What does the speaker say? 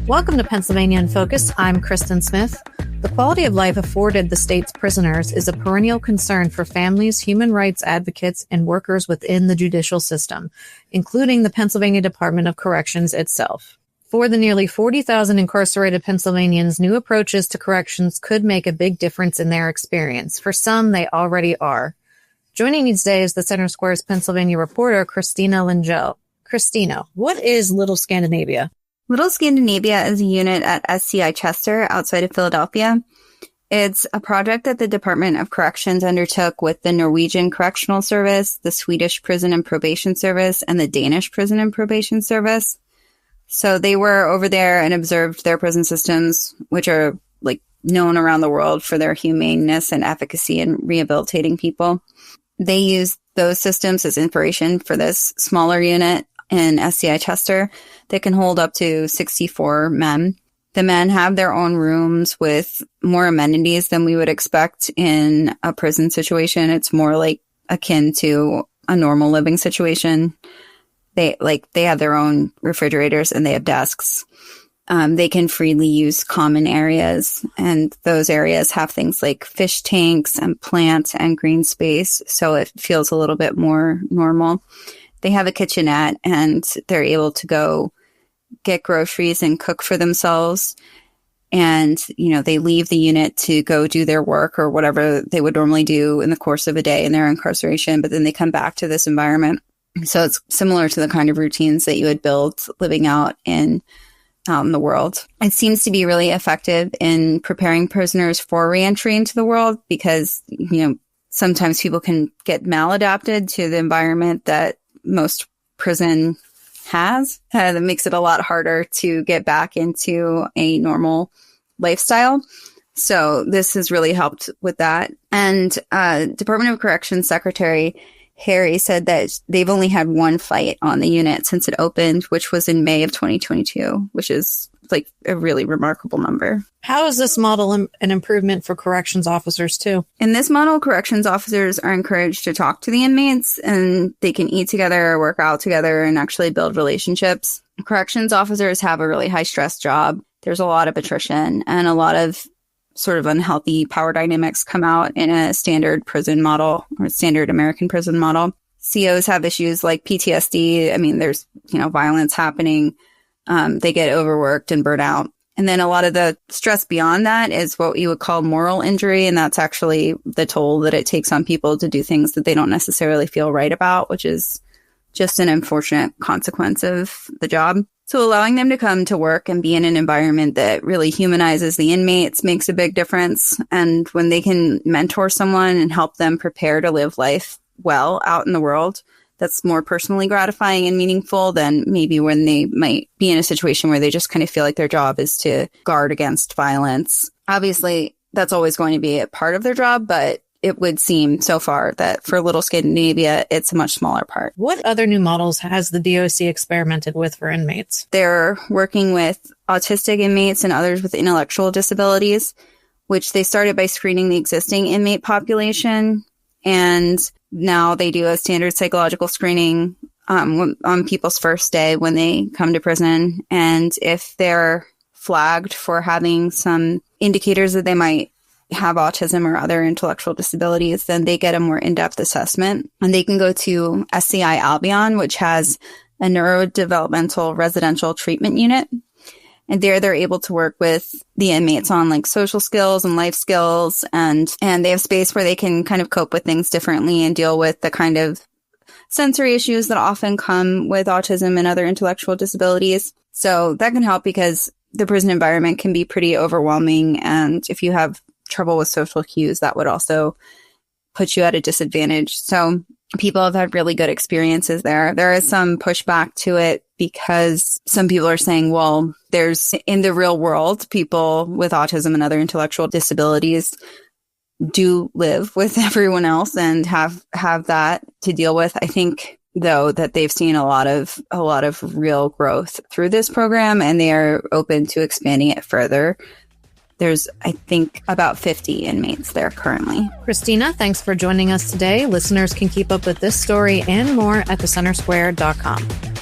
Welcome to Pennsylvania in Focus. I'm Kristen Smith. The quality of life afforded the state's prisoners is a perennial concern for families, human rights advocates, and workers within the judicial system, including the Pennsylvania Department of Corrections itself. For the nearly 40,000 incarcerated Pennsylvanians, new approaches to corrections could make a big difference in their experience. For some, they already are. Joining me today is the Center Square's Pennsylvania reporter, Christina Lingel. Christina, what is Little Scandinavia? Little Scandinavia is a unit at SCI Chester outside of Philadelphia. It's a project that the Department of Corrections undertook with the Norwegian Correctional Service, the Swedish Prison and Probation Service, and the Danish Prison and Probation Service. So they were over there and observed their prison systems, which are known around the world for their humaneness and efficacy in rehabilitating people. They used those systems as inspiration for this smaller unit in SCI Chester that can hold up to 64 men. The men have their own rooms with more amenities than we would expect in a prison situation. It's more akin to a normal living situation. They have their own refrigerators and they have desks. They can freely use common areas, and those areas have things like fish tanks and plant and green space, so it feels a little bit more normal. They have a kitchenette, and they're able to go get groceries and cook for themselves. And, they leave the unit to go do their work or whatever they would normally do in the course of a day in their incarceration, but then they come back to this environment. So it's similar to the kind of routines that you would build living out in the world. It seems to be really effective in preparing prisoners for reentry into the world because, sometimes people can get maladapted to the environment that most prison has. That makes it a lot harder to get back into a normal lifestyle. So this has really helped with that. And Department of Corrections Secretary Harry said that they've only had one fight on the unit since it opened, which was in May of 2022, which is a really remarkable number. How is this model an improvement for corrections officers too? In this model, corrections officers are encouraged to talk to the inmates, and they can eat together, work out together, and actually build relationships. Corrections officers have a really high stress job. There's a lot of attrition and a lot of sort of unhealthy power dynamics come out in a standard prison model or standard American prison model. COs have issues like PTSD. I mean, there's, violence happening. They get overworked and burnt out. And then a lot of the stress beyond that is what you would call moral injury. And that's actually the toll that it takes on people to do things that they don't necessarily feel right about, which is just an unfortunate consequence of the job. So allowing them to come to work and be in an environment that really humanizes the inmates makes a big difference. And when they can mentor someone and help them prepare to live life well out in the world, that's more personally gratifying and meaningful than maybe when they might be in a situation where they just kind of feel like their job is to guard against violence. Obviously, that's always going to be a part of their job, but it would seem so far that for Little Scandinavia, it's a much smaller part. What other new models has the DOC experimented with for inmates? They're working with autistic inmates and others with intellectual disabilities, which they started by screening the existing inmate population. And now they do a standard psychological screening on people's first day when they come to prison. And if they're flagged for having some indicators that they might have autism or other intellectual disabilities, then they get a more in-depth assessment. And they can go to SCI Albion, which has a neurodevelopmental residential treatment unit. And there they're able to work with the inmates on social skills and life skills. And they have space where they can kind of cope with things differently and deal with the kind of sensory issues that often come with autism and other intellectual disabilities. So that can help because the prison environment can be pretty overwhelming. And if you have trouble with social cues, that would also put you at a disadvantage. So people have had really good experiences there. There is some pushback to it because some people are saying, well, there's in the real world, people with autism and other intellectual disabilities do live with everyone else and have that to deal with. I think, though, that they've seen a lot of real growth through this program, and they are open to expanding it further. There's, I think, about 50 inmates there currently. Christina, thanks for joining us today. Listeners can keep up with this story and more at thecentersquare.com.